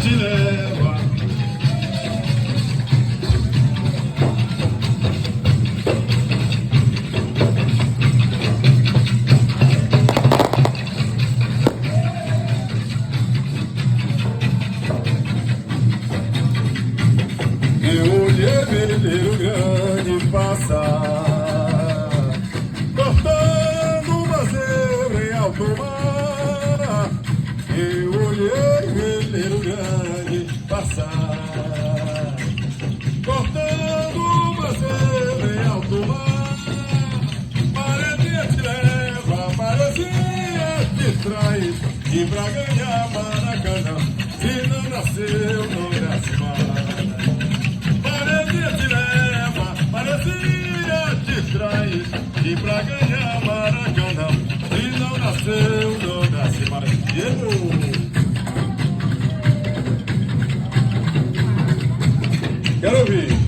te leva. Eu olhei veleiro grande passar, cortando uma zebra em alto mar. Eu olhei veleiro grande passar, cortando uma zebra em alto mar. Parecia te leva, parecia te traz, e pra ganhar Maracanã, se não nasceu, não nasce mais. Traz, e pra ganhar Maracanã, se não nasceu, não nasce mais. Quero ouvir.